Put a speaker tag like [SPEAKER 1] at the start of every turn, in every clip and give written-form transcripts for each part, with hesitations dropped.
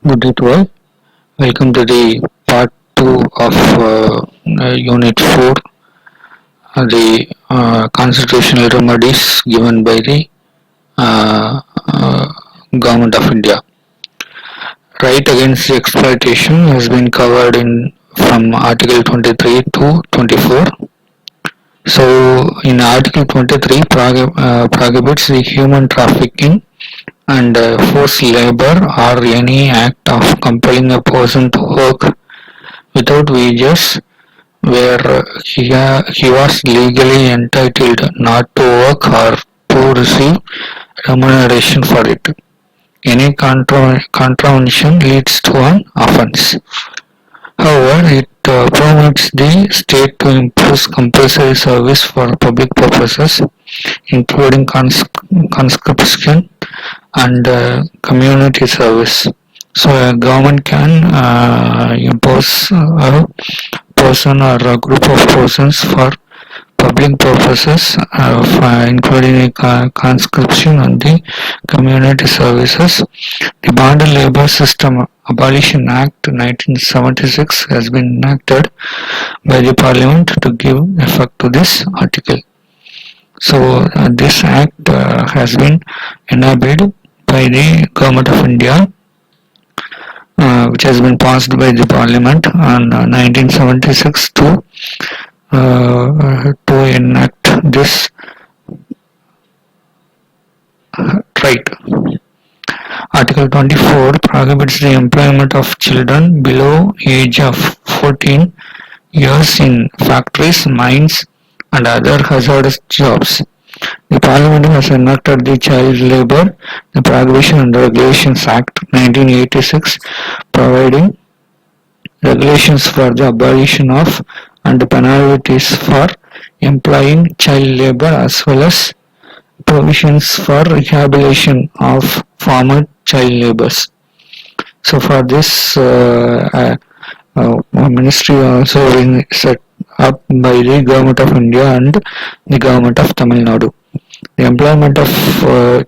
[SPEAKER 1] Good day to all. Welcome to the part 2 of Unit 4, the constitutional remedies given by the uh, uh, Government of India. Right against the exploitation has been covered in from Article 23 to 24. So, in Article 23 prohibits the human trafficking and forced labor or any act of compelling a person to work without wages where he was legally entitled not to work or to receive remuneration for it. Any contravention leads to an offence. However, it permits the state to impose compulsory service for public purposes, including conscription and community service. So a government can impose a person or a group of persons for public purposes, including conscription and the community services. The Bonded Labour System Abolition Act 1976 has been enacted by the Parliament to give effect to this article. So this act has been enabled by the Government of India, which has been passed by the Parliament on 1976 to enact this right. Article 24 prohibits the employment of children below age of 14 years in factories, mines, and other hazardous jobs. The Parliament has enacted the Child Labour, the Prohibition and Regulations Act 1986, providing regulations for the abolition of and penalties for employing child labour as well as provisions for rehabilitation of former child labourers. So for this ministry also been set up by the Government of India and the Government of Tamil Nadu. The Employment of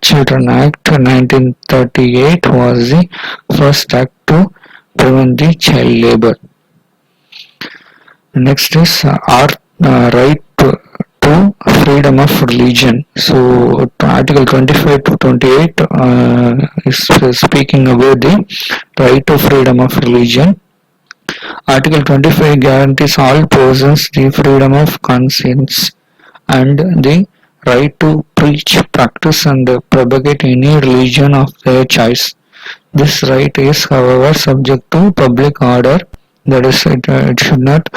[SPEAKER 1] Children Act 1938 was the first act to prevent the child labour. Next is our right to freedom of religion. So Article 25 to 28 is speaking about the right to freedom of religion. Article 25 guarantees all persons the freedom of conscience and the right to preach, practice and propagate any religion of their choice. This right is, however, subject to public order, that is, it should not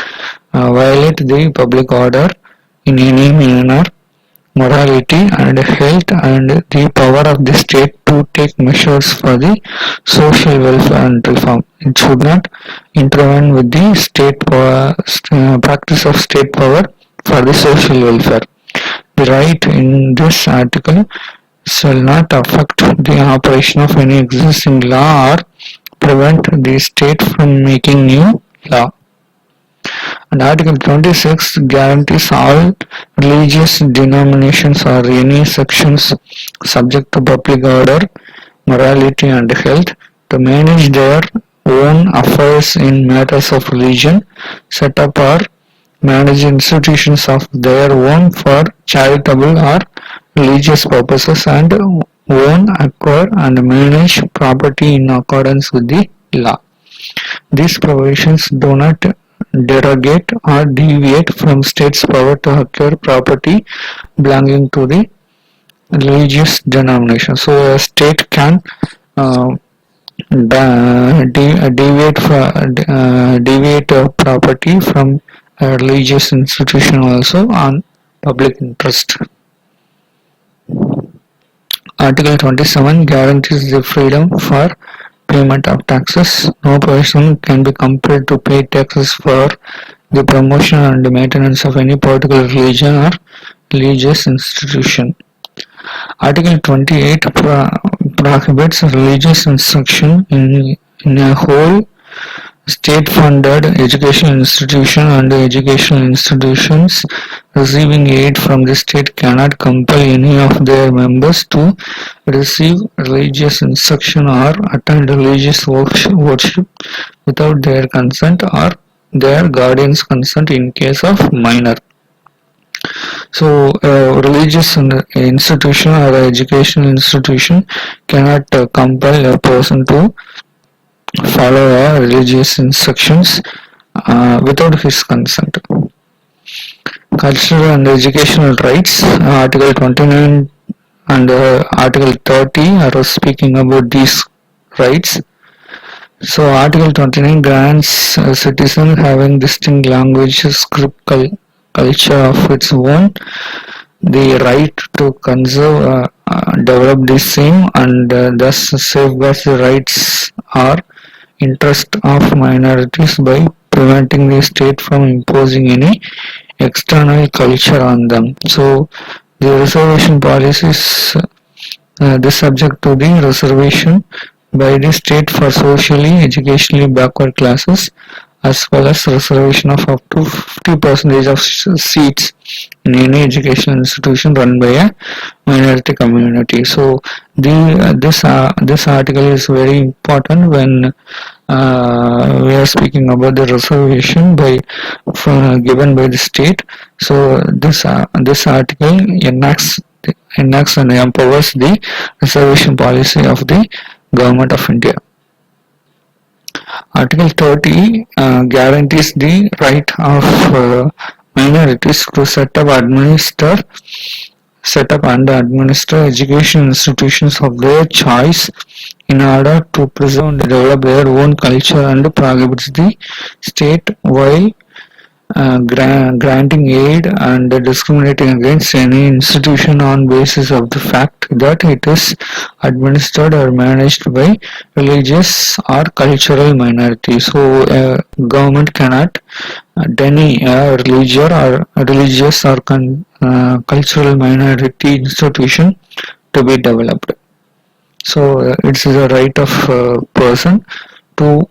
[SPEAKER 1] violate the public order in any manner, morality and health, and the power of the state to take measures for the social welfare and reform. It should not intervene with the state power, practice of state power for the social welfare. The right in this article shall not affect the operation of any existing law or prevent the state from making new law. And Article 26 guarantees all religious denominations or any sections subject to public order, morality and health to manage their own affairs in matters of religion, set up or manage institutions of their own for charitable or religious purposes, and own, acquire and manage property in accordance with the law. These provisions do not derogate or deviate from state's power to acquire property belonging to the religious denomination. So a state can deviate property from a religious institution also on public interest. Article 27 guarantees the freedom for payment of taxes. No person can be compelled to pay taxes for the promotion and maintenance of any particular religion or religious institution. Article 28 prohibits religious instruction in a whole State-funded educational institution and educational institutions receiving aid from the state cannot compel any of their members to receive religious instruction or attend religious worship without their consent or their guardian's consent in case of minor. So, religious institution or educational institution cannot compel a person to follow religious instructions without his consent. Cultural and educational rights, Article 29 and Article 30 are speaking about these rights. So, Article 29 grants a citizen having distinct language, script, culture of its own the right to conserve, develop the same, and thus safeguard the rights or interest of minorities by preventing the state from imposing any external culture on them. So, the reservation policy is subject to the reservation by the state for socially, educationally backward classes, as well as reservation of up to 50% of seats in any educational institution run by a minority community. So this article is very important when we are speaking about the reservation given by the state. So this article enacts and empowers the reservation policy of the Government of India. Article 30 guarantees the right of minorities to set up and administer education institutions of their choice in order to preserve and develop their own culture, and prohibits the state while granting aid and discriminating against any institution on basis of the fact that it is administered or managed by religious or cultural minorities. So, government cannot deny a religious or cultural minority institution to be developed. So, it's the right of person to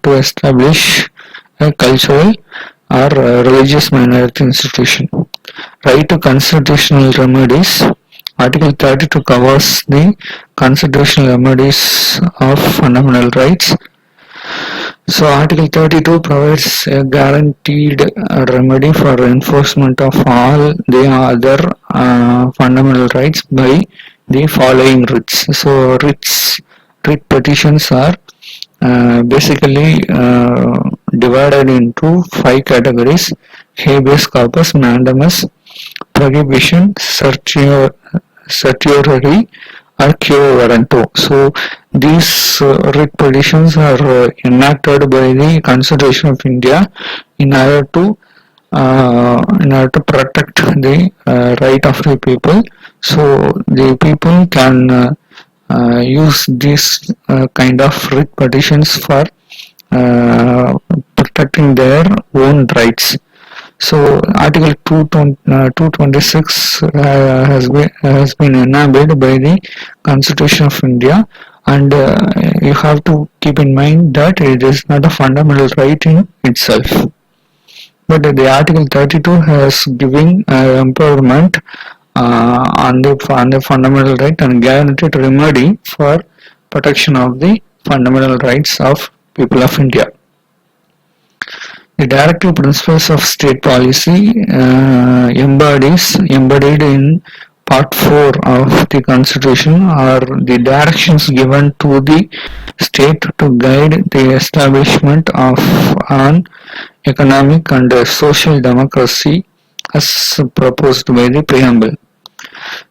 [SPEAKER 1] establish a cultural or religious minority institution. Right to constitutional remedies. Article 32 covers the constitutional remedies of fundamental rights. So Article 32 provides a guaranteed remedy for enforcement of all the other fundamental rights by the following writs. So writ petitions are basically divided into 5 categories: habeas corpus, mandamus, prohibition, certiorari, or quo warranto. So these writ petitions are enacted by the Constitution of India in order to protect the right of the people. So the people can use these kind of writ petitions for protecting their own rights. So Article 226 has been enabled by the Constitution of India, and you have to keep in mind that it is not a fundamental right in itself. But the Article 32 has given empowerment on the fundamental right and guaranteed remedy for protection of the fundamental rights of people of India. The directive principles of state policy embodied in Part 4 of the Constitution are the directions given to the state to guide the establishment of an economic and social democracy as proposed by the preamble.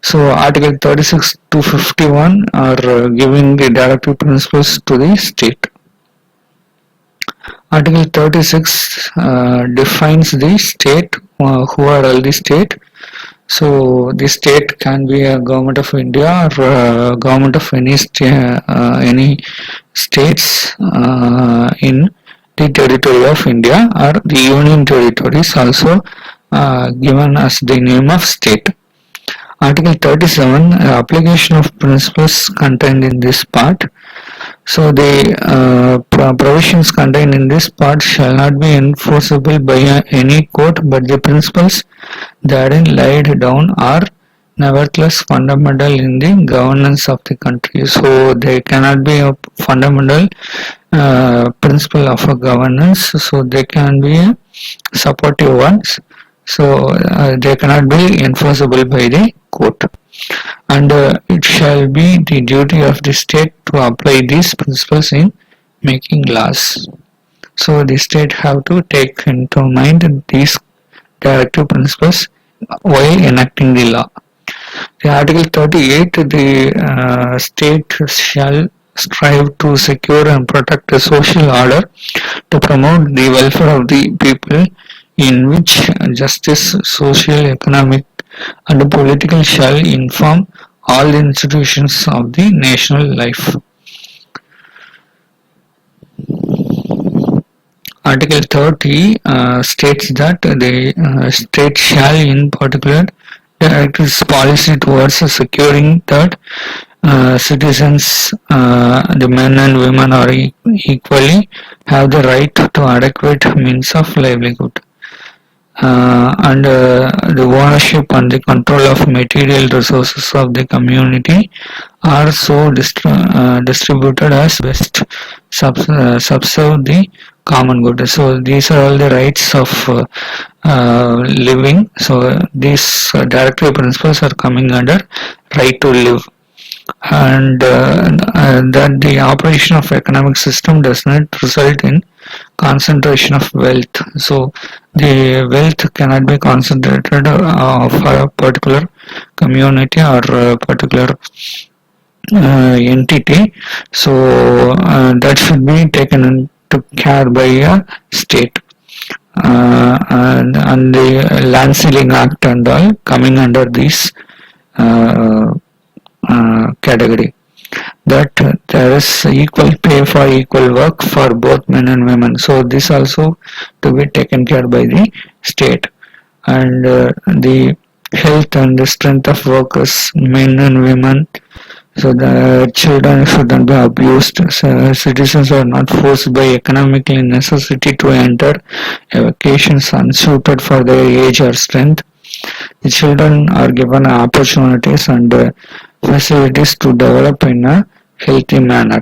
[SPEAKER 1] So Article 36 to 51 are giving the directive principles to the state. Article 36 defines the state, who are the state. So the state can be a government of India or government of any states in the territory of India, or the union territories also given as the name of state. Article 37, application of principles contained in this part. So the provisions contained in this part shall not be enforceable by any court, but the principles therein laid down are nevertheless fundamental in the governance of the country. So they cannot be a fundamental principle of a governance. So they can be supportive ones. So they cannot be enforceable by the court, and it shall be the duty of the state to apply these principles in making laws. So the state have to take into mind these directive principles while enacting the law. The Article 38, the state shall strive to secure and protect the social order, to promote the welfare of the people, in which justice, social, economic, and political shall inform all the institutions of the national life. Article 30 states that the state shall in particular direct its policy towards securing that citizens, the men and women are equally have the right to adequate means of livelihood. And the ownership and the control of material resources of the community are so distributed as best subserve the common good. So these are all the rights of living. So these directive principles are coming under right to live, and that the operation of economic system does not result in concentration of wealth. So the wealth cannot be concentrated for a particular community or a particular entity. So that should be taken into care by a state. And the Land Ceiling Act and all coming under this category, that there is equal pay for equal work for both men and women. So this also to be taken care by the state, and the health and the strength of workers, men and women. So the children shouldn't be abused. So citizens are not forced by economical necessity to enter vocations unsuited for their age or strength. The children are given opportunities and facilities to develop in a healthy manner.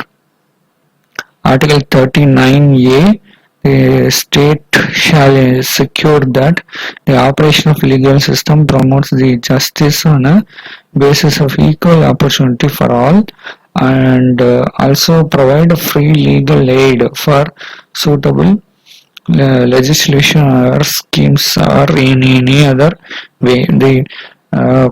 [SPEAKER 1] Article 39A, the state shall secure that the operation of legal system promotes the justice on a basis of equal opportunity for all, and also provide free legal aid for suitable legislation or schemes or in any other way. The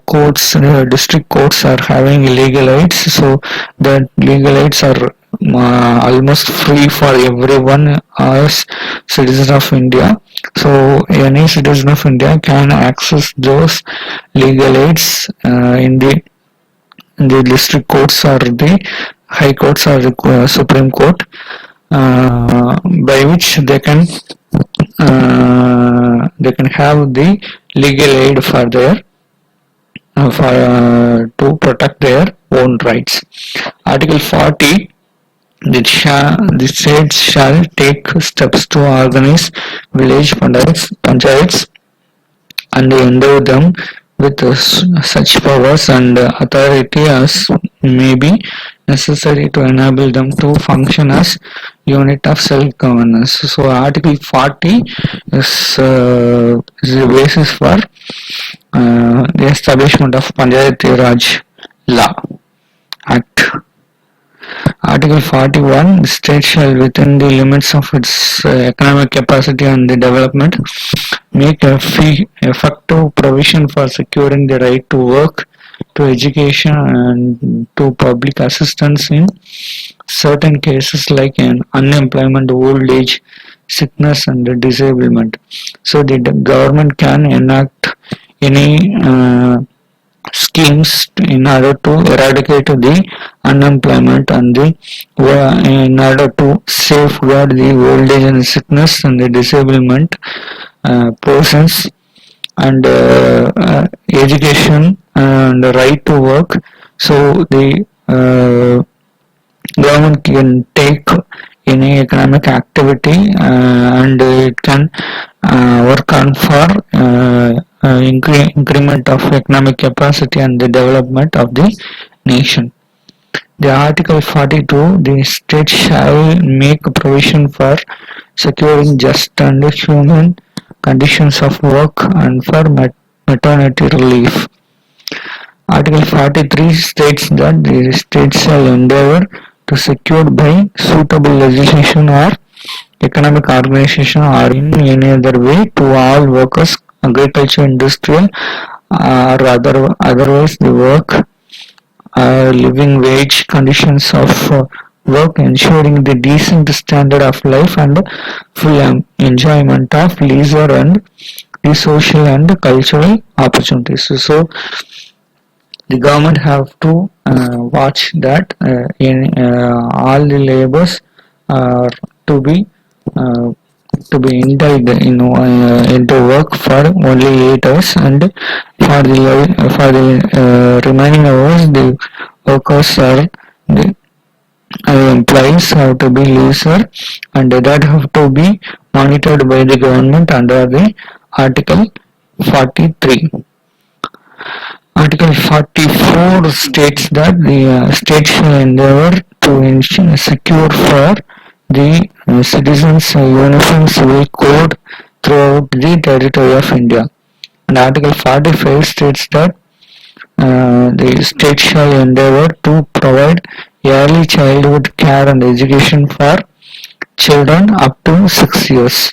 [SPEAKER 1] courts, district courts are having legal aids, so the legal aids are almost free for everyone as citizen of India. So any citizen of India can access those legal aids in the district courts or the high courts or the Supreme Court, by which they can have the legal aid for their to protect their own rights. Article 40, the state shall take steps to organize village panchayats and endow them with such powers and authority as may be necessary to enable them to function as unit of self-governance. So Article 40 is the basis for the establishment of Panchayati Raj Law Act. Article 41, the state shall, within the limits of its economic capacity and the development, make a effective provision for securing the right to work, to education, and to public assistance in certain cases like unemployment, old age, sickness, and disablement. So the government can enact any schemes in order to eradicate the unemployment and in order to safeguard the old age and sickness and the disablement persons, and education and right to work. So the government can take any economic activity and it can work on for increment of economic capacity and the development of the nation. The Article 42, the state shall make provision for securing just and human conditions of work and for maternity relief. Article 43 states that the state shall endeavor to secure by suitable legislation or economic organization or in any other way to all workers, agriculture, industrial, or otherwise the work, living wage conditions of work, ensuring the decent standard of life and full enjoyment of leisure and the social and cultural opportunities. So the government have to watch that in all the labors are to be uh, indulged into work for only 8 hours, and for the remaining hours the workers are the employees have to be leisure, and that have to be monitored by the government under the Article 43. Article 44 states that the state shall endeavor to secure for the citizens a uniform civil code throughout the territory of India. And Article 45 states that the state shall endeavor to provide early childhood care and education for children up to 6 years.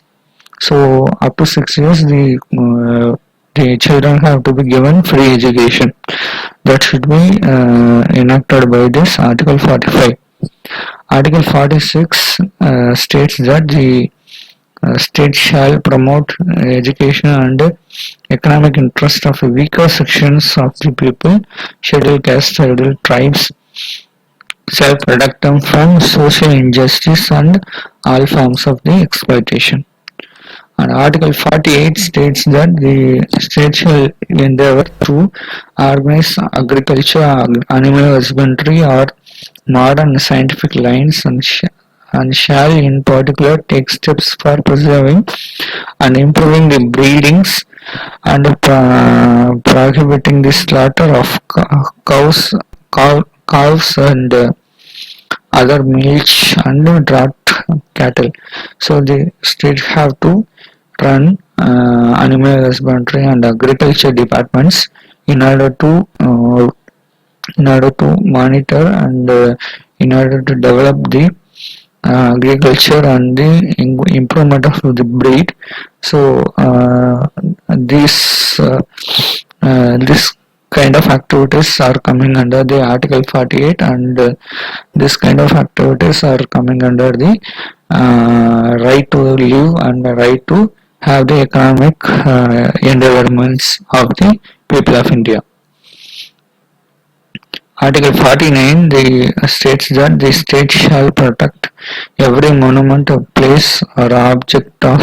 [SPEAKER 1] So up to 6 years the children have to be given free education. That should be enacted by this Article 45. Article 46 states that the state shall promote education and economic interest of weaker sections of the people, scheduled castes, scheduled tribes, shall protect them from social injustice and all forms of the exploitation. And Article 48 states that the state shall endeavor to organize agriculture, animal husbandry, or modern scientific lines, and shall in particular take steps for preserving and improving the breedings and prohibiting the slaughter of calves and other milch and draught cattle. So the state have to run animal husbandry and agriculture departments in order to monitor and in order to develop the agriculture and the improvement of the breed. So this kind of activities are coming under the Article 48, and this kind of activities are coming under the right to live and the right to have the economic endeavorments of the people of India. Article 49 states that the state shall protect every monument, or place, or object of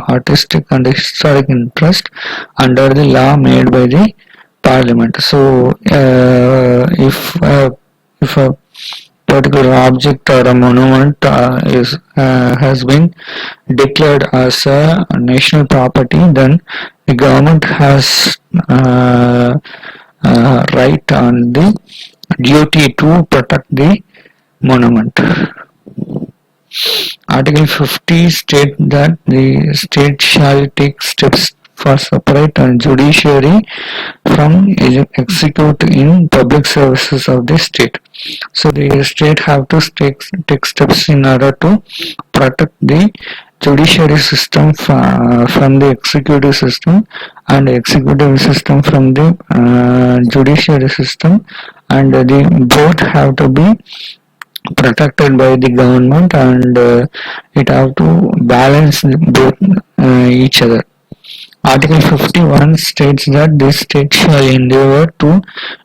[SPEAKER 1] artistic and historic interest under the law made by the Parliament. So, if a particular object or a monument has been declared as a national property, then the government has right on the duty to protect the monument. Article 50 states that the state shall take steps for separate and judiciary from execute in public services of the state. So the state have to take steps in order to protect the judiciary system from the executive system, and executive system from the judiciary system, and the both have to be protected by the government, and it have to balance both each other. Article 51 states that the state shall endeavor to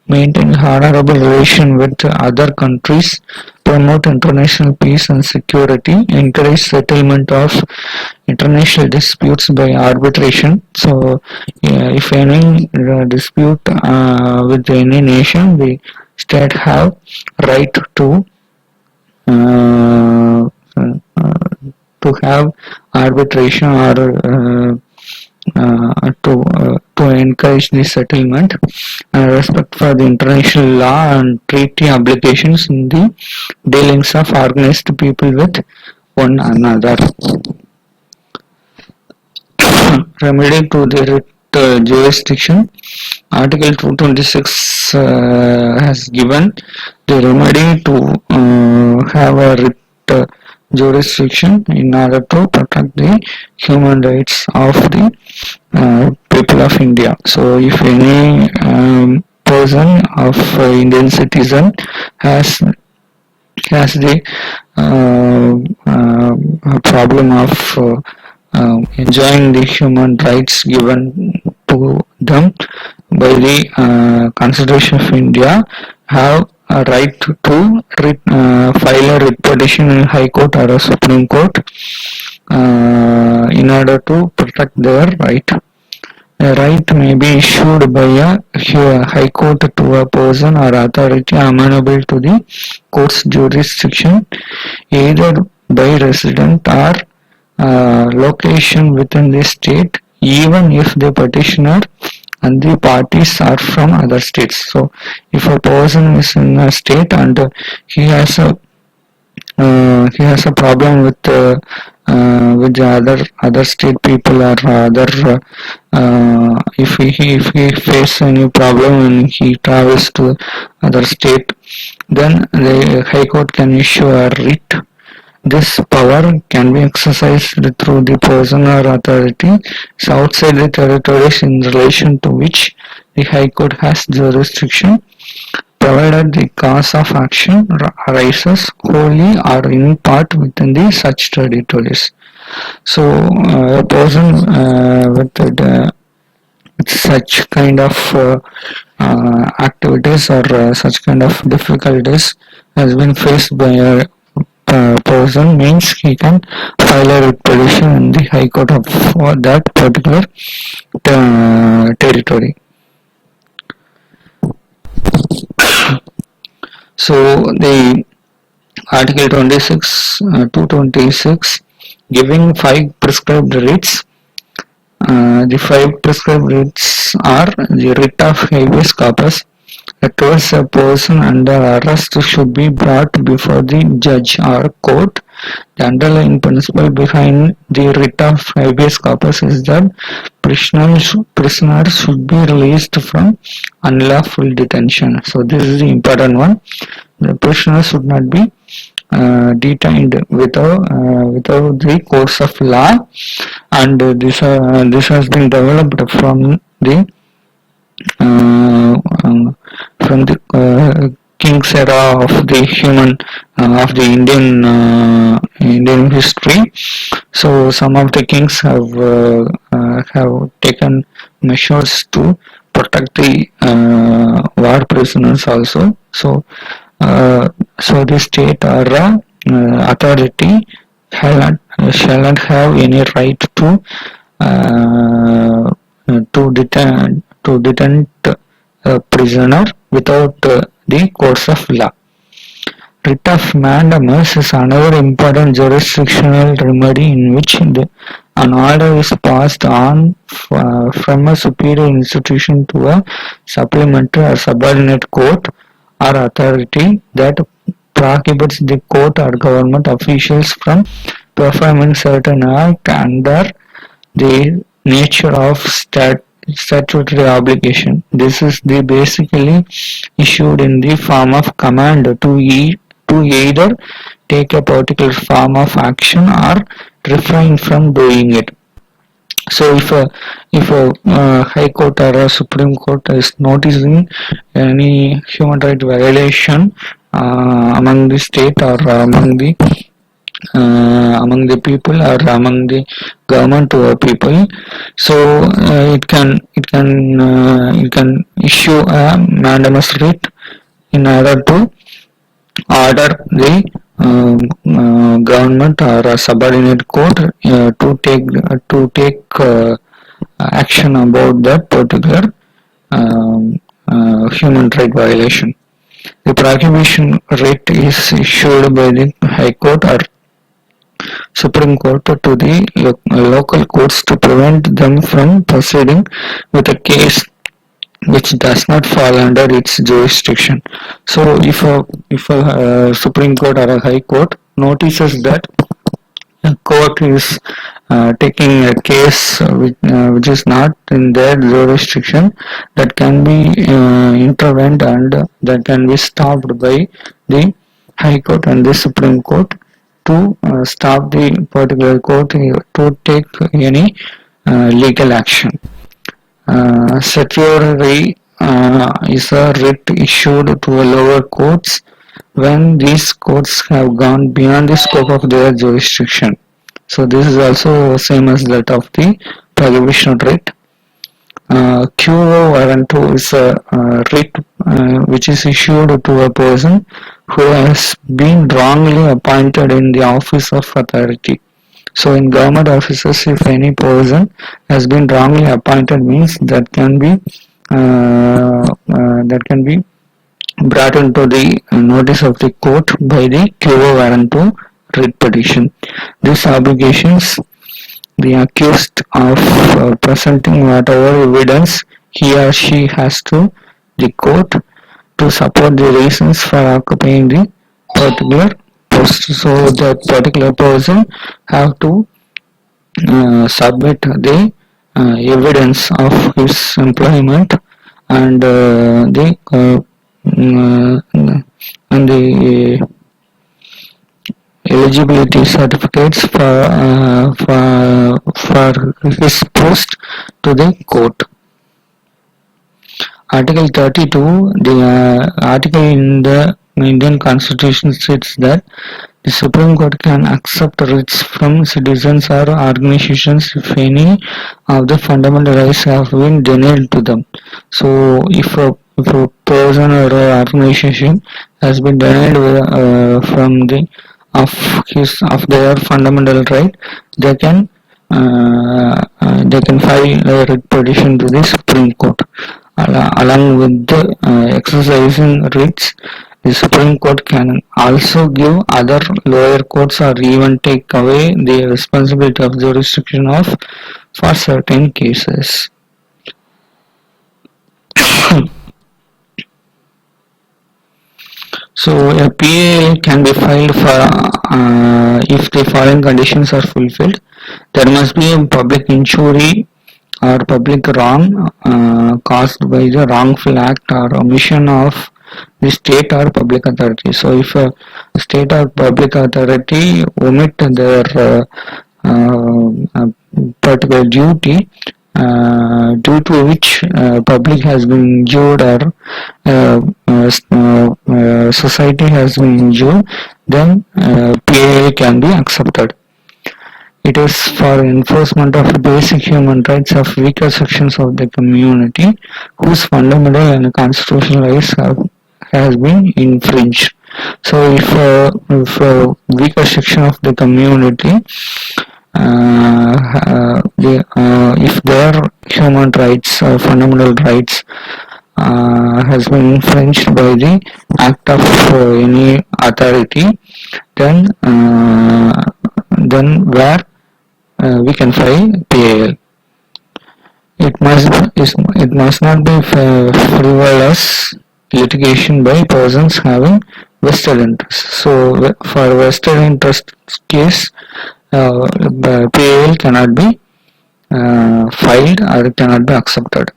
[SPEAKER 1] maintain honorable relation with other countries, promote international peace and security, encourage settlement of international disputes by arbitration. So, if any dispute with any nation, the state have right to uh, to have arbitration or to encourage the settlement and respect for the international law and treaty obligations in the dealings of organized people with one another. Remedy to the writ jurisdiction. Article 226 has given the remedy to have a writ jurisdiction in order to protect the human rights of the people of India. So, if any person of Indian citizen has the problem of enjoying the human rights given to them by the Constitution of India, have a right to file a writ petition in High Court or a Supreme Court in order to protect their right. A right may be issued by a High Court to a person or authority amenable to the court's jurisdiction, either by resident or location within the state, even if the petitioner and the parties are from other states. So, if a person is in a state and he has a problem with the other state people or other if he face any problem when he travels to other state, then the High Court can issue a writ. This power can be exercised through the person or authority outside the territories in relation to which the High Court has jurisdiction, provided the cause of action arises wholly or in part within the such territories. So, a person with such kind of activities or such kind of difficulties has been faced by a person means he can file a writ petition in the High Court of that particular territory. So the Article 226 giving 5 prescribed writs. The 5 prescribed writs are the writ of habeas corpus. Towards a person under arrest should be brought before the judge or court. The underlying principle behind the writ of habeas corpus is that prisoners should be released from unlawful detention. So this is the important one. The prisoner should not be detained without the course of law, and this has been developed from the King's era of the Indian history. So some of the kings have taken measures to protect the war prisoners also. So the state or authority shall not have any right to detain a prisoner without the course of law. Writ of mandamus is another important jurisdictional remedy in which an order is passed on from a superior institution to a supplementary or subordinate court or authority that prohibits the court or government officials from performing certain act under the nature of statutory obligation. This is basically issued in the form of command to either take a particular form of action or refrain from doing it. So if a High Court or a Supreme Court is noticing any human right violation among the state or among the people or among the government or people, so it can issue a mandamus writ in order to order the government or a subordinate court to take action about that particular human right violation. The prohibition writ is issued by the High Court or Supreme Court to the local courts to prevent them from proceeding with a case which does not fall under its jurisdiction. So, if a Supreme Court or a High Court notices that a court is taking a case which is not in their jurisdiction, that can be intervened and that can be stopped by the High Court and the Supreme Court to stop the particular court to take any legal action. Certiorari is a writ issued to lower courts when these courts have gone beyond the scope of their jurisdiction. So this is also same as that of the prohibition writ. Quo warranto is a writ which is issued to a person who has been wrongly appointed in the office of authority. So in government offices, if any person has been wrongly appointed, means that can be brought into the notice of the court by the quo warranto writ petition. These obligations, the accused of presenting whatever evidence he or she has to the court to support the reasons for occupying the particular post. So that particular person have to submit the evidence of his employment and the eligibility certificates for his post to the court. Article 32, the article in the Indian Constitution states that the Supreme Court can accept writs from citizens or organizations if any of the fundamental rights have been denied to them. So, if a person or an organization has been denied from their fundamental right, they can file a writ petition to the Supreme Court. Along with the exercising writs, the Supreme Court can also give other lower courts or even take away the responsibility of jurisdiction for certain cases. So a PAL can be filed for if the following conditions are fulfilled. There must be a public injury or public wrong caused by the wrongful act or omission of the state or public authority. So if a state or public authority omit their particular duty due to which public has been injured or society has been injured, then PAA can be accepted. It is for enforcement of basic human rights of weaker sections of the community whose fundamental and constitutional rights has been infringed. So if a weaker section of the community, if their human rights or fundamental rights has been infringed by the act of any authority, then where we can file PAL. It must not be frivolous litigation by persons having vested interest. So for vested interest case, PAL cannot be filed or it cannot be accepted.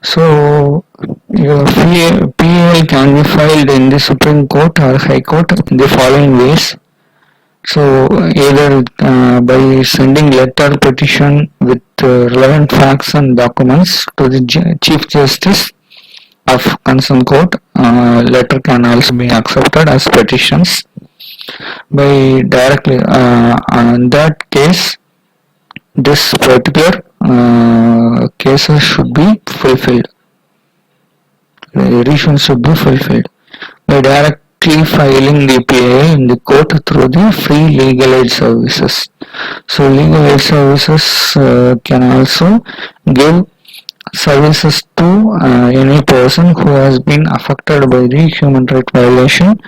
[SPEAKER 1] So PAL can be filed in the Supreme Court or High Court in the following ways. So either by sending letter petition with relevant facts and documents to the Chief Justice of concerned court. Letter can also be accepted as petitions. By directly in that case, this particular cases should be fulfilled. The reasons should be fulfilled by directly filing the PAA in the court through the free legal aid services. So legal aid services can also give services to any person who has been affected by the human right violation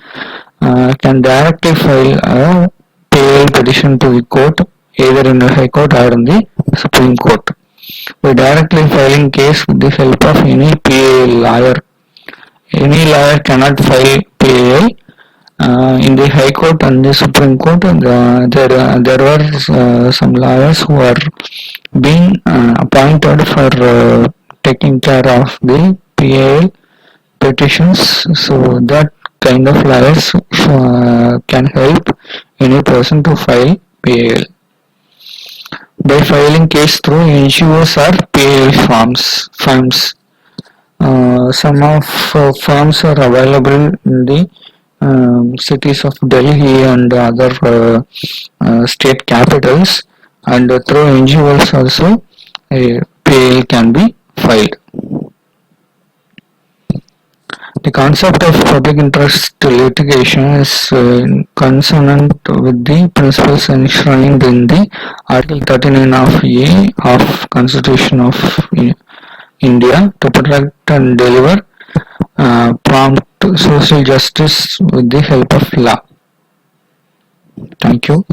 [SPEAKER 1] can directly file a PAL petition to the court, either in the High Court or in the Supreme Court. By directly filing case with the help of any PAL lawyer. Any lawyer cannot file PAL. In the High Court and the Supreme Court, there were some lawyers who are being appointed for taking care of the PAL petitions, so that kind of lawyers can help any person to file PAL. By filing case through NGOs or PAL firms. Some of firms are available in the cities of Delhi and other state capitals, and through NGOs also a PAL can be filed. The concept of public interest litigation is consonant with the principles enshrined in the Article 39 of A of Constitution of India to protect and deliver prompt social justice with the help of law. Thank you.